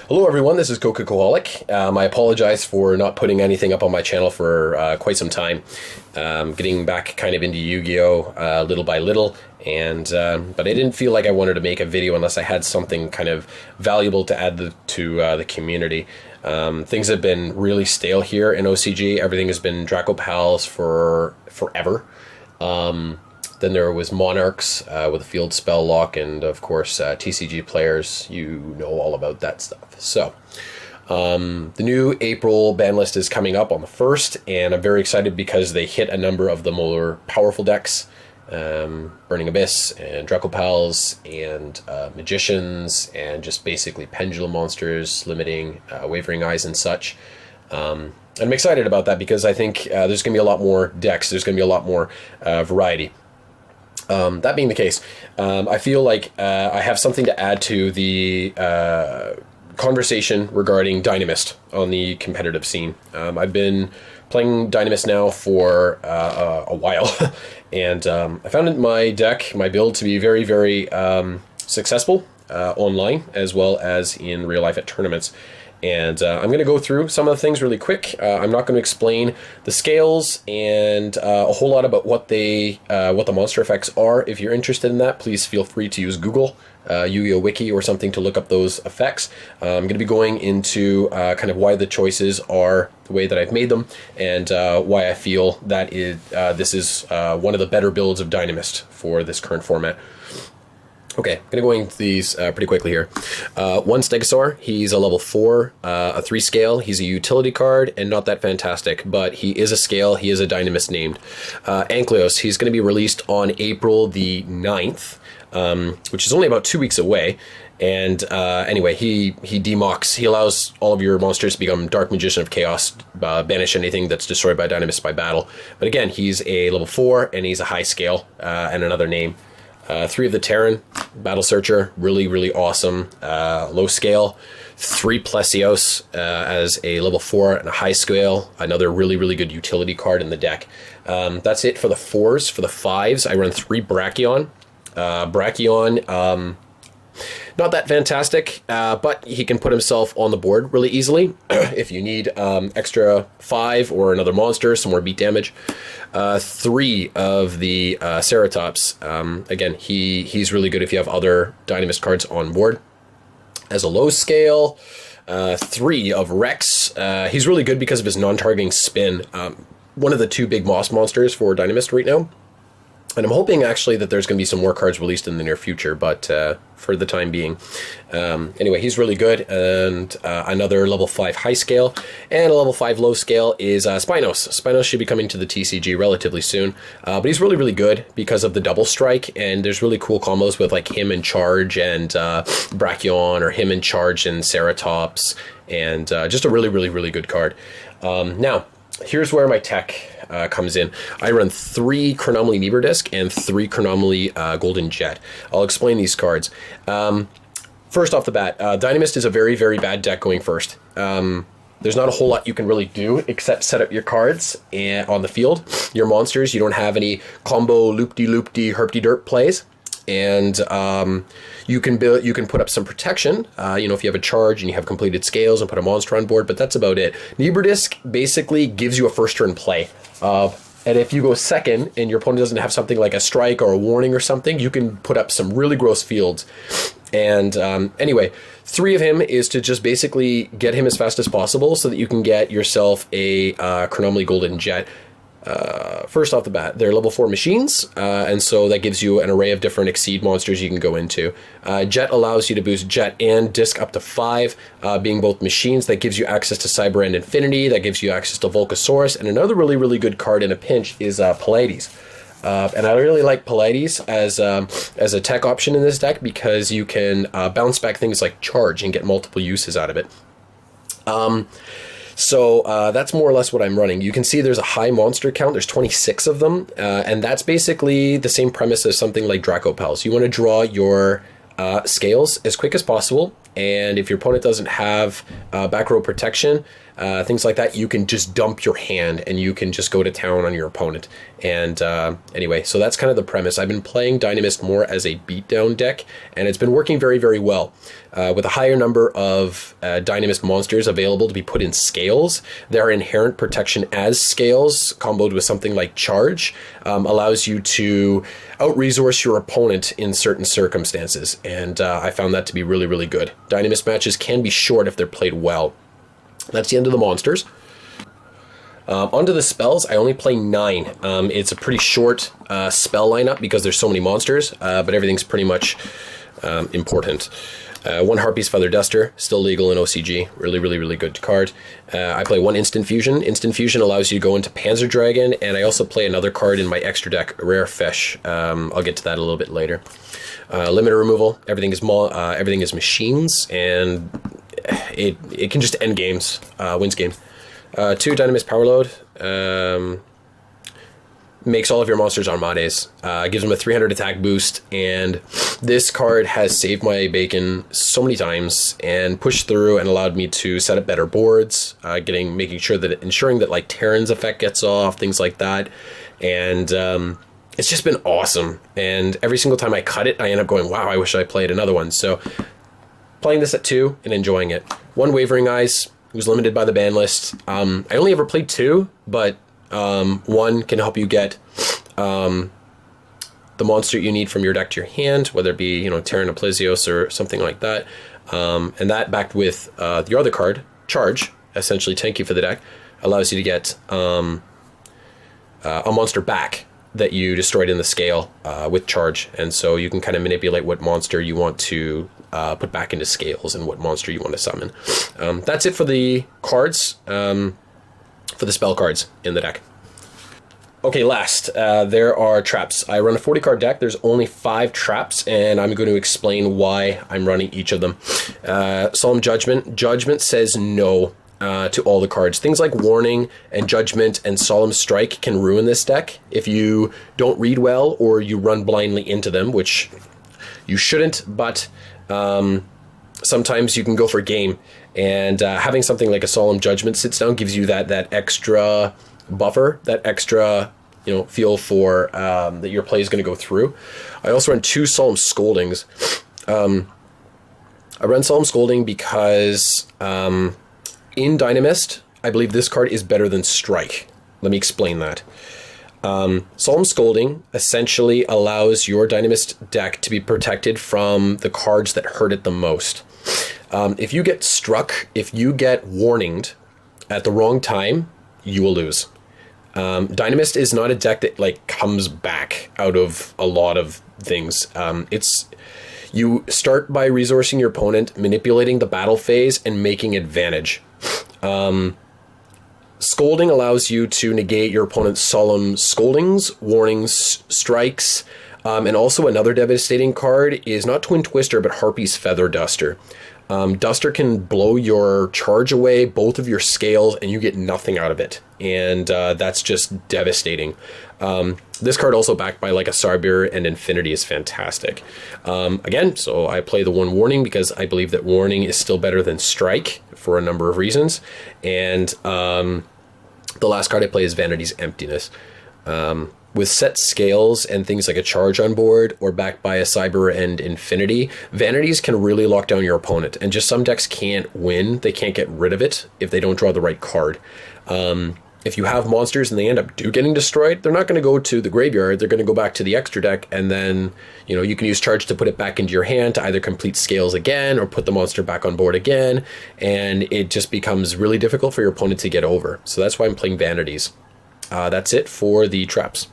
Hello everyone, this is Coca-Coholic. I apologize for not putting anything up on my channel for quite some time. Getting back kind of into Yu-Gi-Oh! Little by little, and but I didn't feel like I wanted to make a video unless I had something kind of valuable to add to the community. Things have been really stale here in OCG. Everything has been Draco Pals for forever. Then there was Monarchs with a field spell lock, and of course TCG players, you know all about that stuff. So the new April ban list is coming up on the 1st, and I'm very excited because they hit a number of the more powerful decks. Burning Abyss and Draco Pals and Magicians and just basically Pendulum Monsters, Limiting, Wavering Eyes and such. And I'm excited about that because I think there's going to be a lot more decks, there's going to be a lot more variety. That being the case, I feel like I have something to add to the conversation regarding Dinomist on the competitive scene. I've been playing Dinomist now for a while, and I found my deck, my build, to be very, very successful online as well as in real life at tournaments. And I'm going to go through some of the things really quick. I'm not going to explain the scales and a whole lot about what the monster effects are. If you're interested in that, please feel free to use Google, Yu-Gi-Oh! Wiki or something to look up those effects. I'm going to be going into kind of why the choices are the way that I've made them, and why I feel that this is one of the better builds of Dinomist for this current format. Okay, I'm going to go into these pretty quickly here. One Stegosaur, he's a level 4, a 3 scale. He's a utility card and not that fantastic, but he is a scale. He is a Dinomist named. Ankleos, he's going to be released on April the 9th, which is only about 2 weeks away. And anyway, he democks. He allows all of your monsters to become Dark Magician of Chaos, banish anything that's destroyed by Dinomist by battle. But again, he's a level 4 and he's a high scale and another name. 3 of the Terran, Battle Searcher, really, really awesome. Low scale. 3 Plesios as a level 4 and a high scale. Another really, really good utility card in the deck. That's it for the 4s. For the 5s, I run 3 Brachion. Brachion, not that fantastic, but he can put himself on the board really easily if you need extra 5 or another monster, some more beat damage. 3 of the Ceratops. Again, he's really good if you have other Dinomist cards on board. As a low scale, 3 of Rex. He's really good because of his non-targeting spin. One of the 2 big Moss monsters for Dinomist right now. And I'm hoping actually that there's going to be some more cards released in the near future, but for the time being. Anyway, he's really good. And another level 5 high scale and a level 5 low scale is Spinos. Spinos should be coming to the TCG relatively soon, but he's really, really good because of the double strike, and there's really cool combos with like him in charge and Brachion, or him in charge and Ceratops, and just a really, really, really good card. Now, here's where my tech comes in. I run 3 Chronomaly Neeberdisk and 3 Chronomaly Golden Jet. I'll explain these cards. First off the bat, Dinomist is a very, very bad deck going first. There's not a whole lot you can really do except set up your cards on the field. Your monsters, you don't have any combo loop-de-loop-de herp-de-derp plays. And you can put up some protection, if you have a charge and you have completed scales, and put a monster on board, but that's about it. Neeberdisk basically gives you a first turn play. And if you go second and your opponent doesn't have something like a strike or a warning or something, you can put up some really gross fields. And anyway, 3 of him is to just basically get him as fast as possible so that you can get yourself a Chronomaly Golden Jet. First off the bat, they're level 4 machines, and so that gives you an array of different Exceed monsters you can go into. Jet allows you to boost Jet and Disc up to 5, being both machines. That gives you access to Cyber and Infinity, that gives you access to Volcasaurus, and another really, really good card in a pinch is Pallades. And I really like Pallades as a tech option in this deck because you can bounce back things like Charge and get multiple uses out of it. So that's more or less what I'm running. You can see there's a high monster count. There's 26 of them. And that's basically the same premise as something like Draco Pals. You want to draw your scales as quick as possible and if your opponent doesn't have back row protection, things like that, you can just dump your hand and you can just go to town on your opponent. And anyway, so that's kind of the premise. I've been playing Dinomist more as a beatdown deck, and it's been working very, very well. With a higher number of Dinomist monsters available to be put in scales, their inherent protection as scales, comboed with something like charge, allows you to out-resource your opponent in certain circumstances. And I found that to be really, really good. Dinomist matches can be short if they're played well. That's the end of the monsters. Onto the spells, I only play 9. It's a pretty short spell lineup because there's so many monsters, but everything's pretty much important. 1 Harpy's Feather Duster, still legal in OCG. Really, really, really good card. I play 1 Instant Fusion. Instant Fusion allows you to go into Panzer Dragon, and I also play another card in my extra deck, Rare Fish. I'll get to that a little bit later. Limiter removal. Everything is machines, and it can just end games, wins games. 2 Dinomist Power Load. Makes all of your monsters Armades. Gives them a 300 attack boost, and this card has saved my bacon so many times and pushed through and allowed me to set up better boards, ensuring that like Terran's effect gets off, things like that. And it's just been awesome. And every single time I cut it, I end up going, wow, I wish I played another one. So playing this at 2 and enjoying it. 1 Wavering Eyes, who's limited by the ban list. I only ever played 2, but 1 can help you get the monster you need from your deck to your hand, whether it be, Terran Aplesios or something like that. And that, backed with your other card, Charge, essentially tank you for the deck, allows you to get a monster back that you destroyed in the scale with Charge. And so you can kind of manipulate what monster you want to put back into scales and what monster you want to summon. That's it for the cards. For the spell cards in the deck. Okay, last, there are traps. I run a 40-card deck. There's only 5 traps, and I'm going to explain why I'm running each of them. Solemn Judgment. Judgment says no to all the cards. Things like Warning and Judgment and Solemn Strike can ruin this deck if you don't read well or you run blindly into them, which you shouldn't, but sometimes you can go for game. And having something like a Solemn Judgment sits down gives you that extra buffer, that extra feel for that your play is going to go through. I also run 2 Solemn Scoldings. I run Solemn Scolding because in Dinomist, I believe this card is better than Strike. Let me explain that. Solemn Scolding essentially allows your Dinomist deck to be protected from the cards that hurt it the most. If you get struck, if you get warninged at the wrong time, you will lose. Dinomist is not a deck that comes back out of a lot of things. You start by resourcing your opponent, manipulating the battle phase, and making advantage. Scolding allows you to negate your opponent's Solemn Scoldings, Warnings, Strikes, and also another devastating card is not Twin Twister, but Harpy's Feather Duster. Duster can blow your charge away, both of your scales, and you get nothing out of it. And that's just devastating. This card also backed by a Cedar and Infinity is fantastic. Again, so I play the 1 Warning because I believe that Warning is still better than Strike for a number of reasons. And the last card I play is Vanity's Emptiness. With set scales and things like a Charge on board or backed by a Cyber and Infinity, Vanities can really lock down your opponent. And just some decks can't win. They can't get rid of it if they don't draw the right card. If you have monsters and they end up getting destroyed, they're not going to go to the graveyard. They're going to go back to the extra deck, and then you can use Charge to put it back into your hand to either complete scales again or put the monster back on board again, and it just becomes really difficult for your opponent to get over. So that's why I'm playing Vanities. That's it for the traps.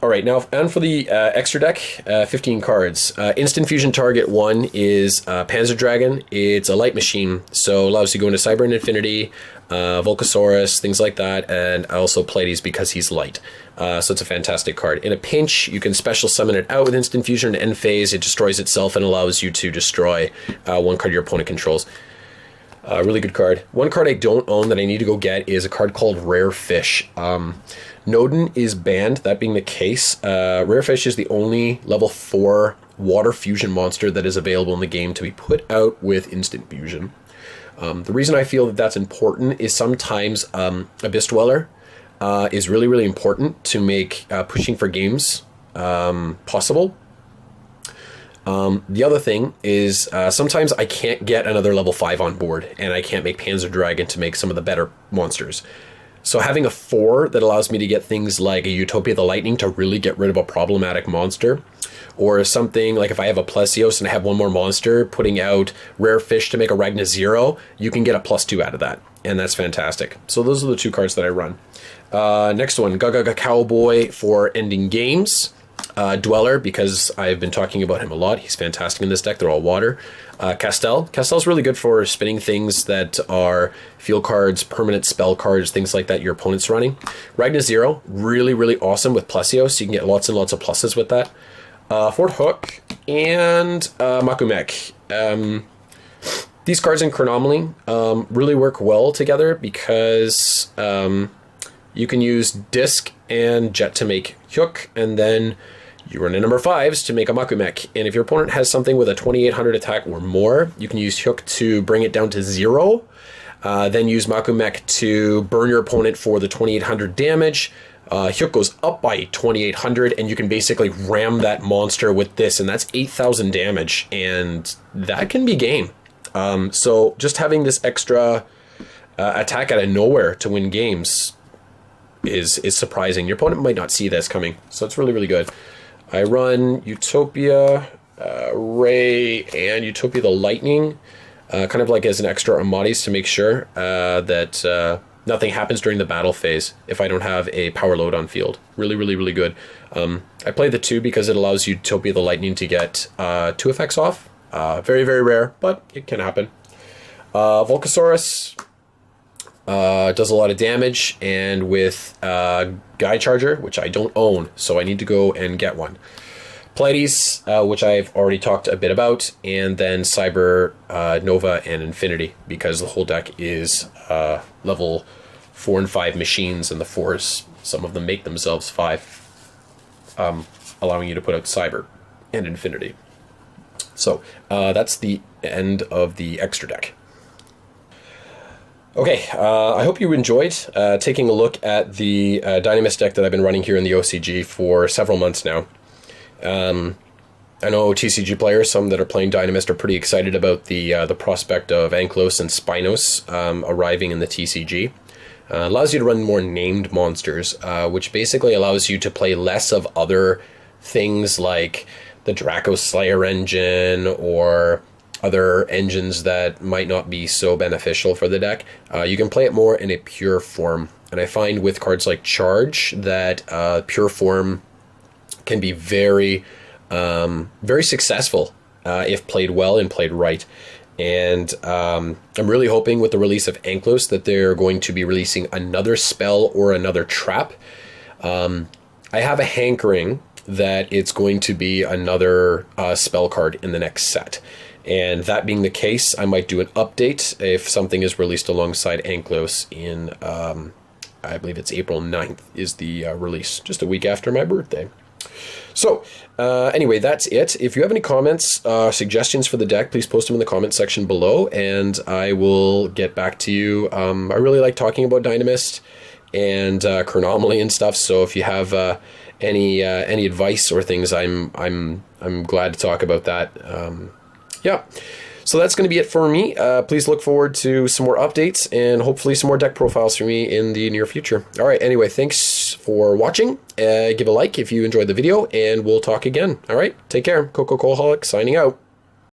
All right, now, and for the extra deck, 15 cards. Instant Fusion target 1 is Panzer Dragon. It's a light machine, so allows you to go into Cyber and Infinity, Volcasaurus, things like that, and I also play these because he's light. So it's a fantastic card. In a pinch, you can special summon it out with Instant Fusion. End phase, it destroys itself and allows you to destroy 1 card your opponent controls. Really good card. 1 card I don't own that I need to go get is a card called Rare Fish. Nodin is banned, that being the case. Rare Fish is the only level 4 water fusion monster that is available in the game to be put out with instant fusion. The reason I feel that that's important is sometimes Abyss Dweller is really, really important to make pushing for games possible. The other thing is sometimes I can't get another level 5 on board, and I can't make Panzer Dragon to make some of the better monsters. So having a 4 that allows me to get things like a Utopia the Lightning to really get rid of a problematic monster, or something like if I have a Plesios and I have one more monster, putting out Rare Fish to make a Ragna Zero, you can get a +2 out of that, and that's fantastic. So those are the 2 cards that I run. Next one, Gagaga Cowboy for ending games. Dweller, because I've been talking about him a lot. He's fantastic in this deck. They're all water. Castel's really good for spinning things that are field cards, permanent spell cards, things like that your opponent's running. Ragna Zero, really, really awesome with Plesios. You can get lots and lots of pluses with that. Fort Hook and Makumek. These cards in Chronomaly really work well together because you can use Disc and Jet to make Hook, and then you run a number 5s to make a Makumek. And if your opponent has something with a 2800 attack or more, you can use Hook to bring it down to 0. Then use Makumek to burn your opponent for the 2800 damage. Hook goes up by 2800, and you can basically ram that monster with this, and that's 8000 damage, and that can be game. So just having this extra attack out of nowhere to win games is surprising. Your opponent might not see this coming, so it's really, really good. I run Utopia, Ray, and Utopia the Lightning, kind of like as an extra Armatis to make sure that nothing happens during the battle phase if I don't have a power load on field. Really, really, really good. I play the 2 because it allows Utopia the Lightning to get 2 effects off. Very, very rare, but it can happen. Volcasaurus does a lot of damage, and with Guy Charger, which I don't own, so I need to go and get one. Pleiades, which I've already talked a bit about, and then Cyber, Nova, and Infinity, because the whole deck is level 4 and 5 machines, and the 4s, some of them make themselves 5, allowing you to put out Cyber and Infinity. So that's the end of the extra deck. Okay, I hope you enjoyed taking a look at the Dinomist deck that I've been running here in the OCG for several months now. I know TCG players, some that are playing Dinomist, are pretty excited about the prospect of Anklos and Spinos arriving in the TCG. Allows you to run more named monsters, which basically allows you to play less of other things like the Draco Slayer engine or other engines that might not be so beneficial for the deck. You can play it more in a pure form. And I find with cards like Charge that pure form can be very, very successful if played well and played right. And I'm really hoping with the release of Anklos that they're going to be releasing another spell or another trap. I have a hankering that it's going to be another spell card in the next set. And that being the case, I might do an update if something is released alongside Anklos in, I believe it's April 9th is the release, just a week after my birthday. So, anyway, that's it. If you have any comments, suggestions for the deck, please post them in the comment section below, and I will get back to you. I really like talking about Dinomist and Chronomaly and stuff, so if you have any advice or things, I'm glad to talk about that. Yeah, so that's going to be it for me. Please look forward to some more updates and hopefully some more deck profiles for me in the near future. All right, anyway, thanks for watching. Give a like if you enjoyed the video, and we'll talk again. All right, take care. Coco Coalholic signing out.